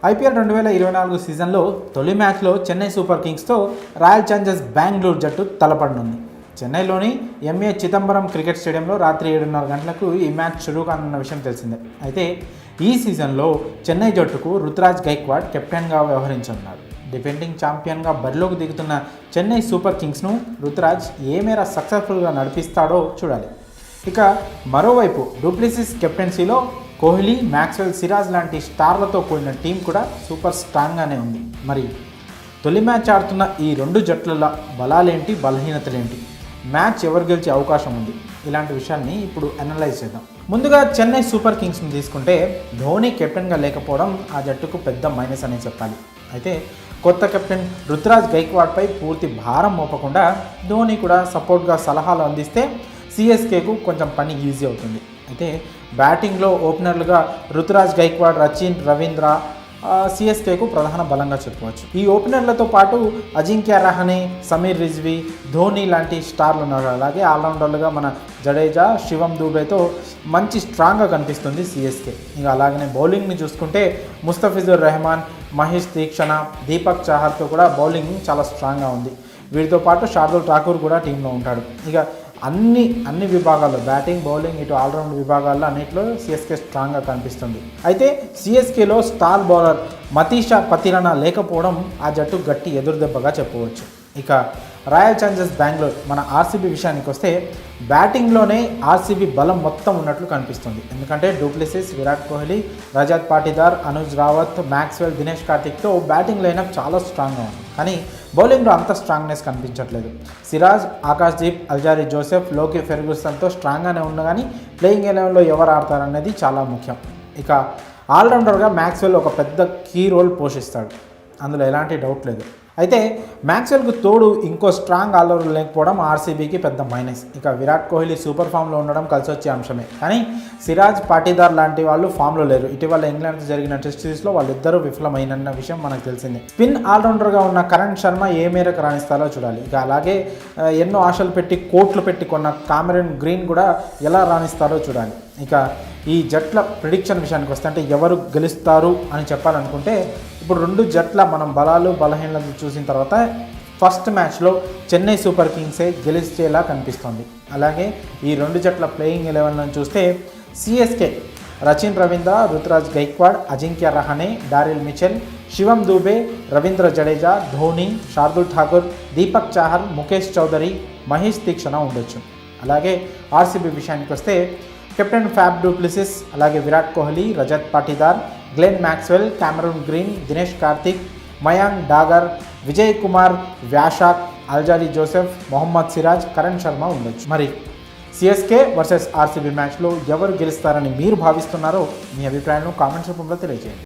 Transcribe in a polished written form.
IPL 2024 సీజన్లో తొలి మ్యాచ్లో చెన్నై సూపర్ కింగ్స్తో రాయల్ ఛాలెంజర్స్ బెంగళూరు జట్టు తలపడనుంది. చెన్నైలోని ఎంఏ చిదంబరం క్రికెట్ స్టేడియంలో రాత్రి 7:30 గంటలకు ఈ మ్యాచ్ షురూ కానున్న విషయం తెలిసిందే. అయితే ఈ సీజన్లో చెన్నై జట్టుకు రుతురాజ్ గైక్వాడ్ కెప్టెన్గా వ్యవహరించనున్నారు. డిఫెండింగ్ ఛాంపియన్గా బరిలోకి దిగుతున్న చెన్నై సూపర్ కింగ్స్ను రుతురాజ్ ఏ మేర సక్సెస్ఫుల్గా నడిపిస్తాడో చూడాలి. ఇక మరోవైపు డూప్లెసిస్ కెప్టెన్సీలో కోహ్లీ, మ్యాక్స్వెల్, సిరాజ్ లాంటి స్టార్లతో కూడిన టీం కూడా సూపర్ స్ట్రాంగ్గానే ఉంది. మరి తొలి మ్యాచ్ ఆడుతున్న ఈ రెండు జట్ల బలాలేంటి, బలహీనతలేంటి, మ్యాచ్ ఎవరు గెలిచే అవకాశం ఉంది, ఇలాంటి విషయాన్ని ఇప్పుడు అనలైజ్ చేద్దాం. ముందుగా చెన్నై సూపర్ కింగ్స్ని తీసుకుంటే ధోని కెప్టెన్గా లేకపోవడం ఆ జట్టుకు పెద్ద మైనస్ అనే చెప్పాలి. అయితే కొత్త కెప్టెన్ రుతురాజ్ గైక్వాడ్పై పూర్తి భారం మోపకుండా ధోని కూడా సపోర్ట్గా సలహాలు అందిస్తే సిఎస్కేకు కొంచెం పని ఈజీ అవుతుంది. అయితే బ్యాటింగ్లో ఓపెనర్లుగా రుతురాజ్ గైక్వాడ్, రచిన్ రవీంద్ర సిఎస్కేకు ప్రధాన బలంగా చెప్పవచ్చు. ఈ ఓపెనర్లతో పాటు అజింక్య రహానే, సమీర్ రిజ్వీ, ధోని లాంటి స్టార్లు ఉన్నారు. అలాగే ఆల్రౌండర్లుగా మన జడేజా, శివం దూబేతో మంచి స్ట్రాంగ్గా కనిపిస్తుంది సిఎస్కే. ఇక అలాగనే బౌలింగ్ని చూసుకుంటే ముస్తఫిజుర్ రెహమాన్, మహేష్ దీక్షణ, దీపక్ చాహర్తో కూడా బౌలింగ్ చాలా స్ట్రాంగ్గా ఉంది. వీటితో పాటు శార్దుల్ ఠాకూర్ కూడా టీంలో ఉంటాడు. ఇక అన్ని విభాగాల్లో బ్యాటింగ్, బౌలింగ్, ఇటు ఆల్రౌండ్ విభాగాల్లో అన్నింటిలో సిఎస్కే స్ట్రాంగ్గా కనిపిస్తుంది. అయితే సిఎస్కేలో స్టార్ బౌలర్ మతీషా పతిరణ లేకపోవడం ఆ జట్టు గట్టి ఎదురుదెబ్బగా చెప్పవచ్చు. ఇక రాయల్ ఛాలెంజర్స్ బెంగళూరు మన ఆర్సీబీ విషయానికి వస్తే బ్యాటింగ్లోనే ఆర్సీబీ బలం మొత్తం ఉన్నట్లు కనిపిస్తుంది. ఎందుకంటే డూప్లెసిస్, విరాట్ కోహ్లీ, రజత్ పాటిదార్, అనుజ్ రావత్, మ్యాక్స్వెల్, దినేష్ కార్తిక్తో బ్యాటింగ్ లైనప్ చాలా స్ట్రాంగ్గా ఉంది. కానీ బౌలింగ్లో అంత స్ట్రాంగ్నెస్ కనిపించట్లేదు. సిరాజ్, ఆకాశ్దీప్, అల్జారీ జోసెఫ్, లోకి ఫెర్గ్యూసన్తో స్ట్రాంగ్గానే ఉన్న కానీ ప్లేయింగ్ ఎలెవెన్లో ఎవరు ఆడతారనేది చాలా ముఖ్యం. ఇక ఆల్రౌండర్గా మ్యాక్స్వెల్ ఒక పెద్ద కీ రోల్ పోషిస్తాడు, అందులో ఎలాంటి డౌట్ లేదు. అయితే మ్యాక్స్వెల్కు తోడు ఇంకో స్ట్రాంగ్ ఆల్రౌండర్ లేకపోవడం ఆర్సీబీకి పెద్ద మైనస్. ఇక విరాట్ కోహ్లీ సూపర్ ఫామ్లో ఉండడం కలిసి వచ్చే అంశమే. కానీ సిరాజ్, పాటిదార్ లాంటి వాళ్ళు ఫామ్లో లేరు. ఇటీవల ఇంగ్లాండ్తో జరిగిన టెస్ట్ సిరీస్లో వాళ్ళిద్దరూ విఫలమైన విషయం మనకు తెలిసిందే. స్పిన్ ఆల్రౌండర్గా ఉన్న కరణ్ శర్మ ఏ మేరకు రాణిస్తారో చూడాలి. ఇక అలాగే ఎన్నో ఆశలు పెట్టి కోట్లు పెట్టి కొన్న కామెరన్ గ్రీన్ కూడా ఎలా రాణిస్తారో చూడాలి. ఇక ఈ జట్ల ప్రిడిక్షన్ విషయానికి వస్తే అంటే ఎవరు గెలుస్తారు అని చెప్పాలనుకుంటే ఇప్పుడు రెండు జట్ల మనం బలాలు బలహీనతలు చూసిన తర్వాత ఫస్ట్ మ్యాచ్లో చెన్నై సూపర్ కింగ్సే గెలిచేలా కనిపిస్తుంది. అలాగే ఈ రెండు జట్ల ప్లేయింగ్ 11 చూస్తే CSK Rachin Ravindra, Ruturaj Gaikwad, Ajinkya Rahane, Daryl Mitchell, Shivam Dube, Ravindra Jadeja, Dhoni, Shardul Thakur, Deepak Chahar, Mukesh Choudhary, Maheesh Theekshana ఉండొచ్చు. అలాగే ఆర్సీబీ విషయానికి వస్తే కెప్టెన్ ఫ్యాబ్ డూప్లెసిస్, అలాగే Virat Kohli, Rajat Patidar, Glenn Maxwell, Cameron Green, Dinesh Karthik, Mayank Dagar, Vijay Kumar, Vyshak, Alzarri Joseph, Mohammed Siraj, Karan Sharma ఉండొచ్చు. మరి సిఎస్కే వర్సెస్ ఆర్సీబీ మ్యాచ్లో ఎవరు గెలుస్తారని మీరు భావిస్తున్నారో మీ అభిప్రాయాలను కామెంట్స్ రూపంలో తెలియజేయండి.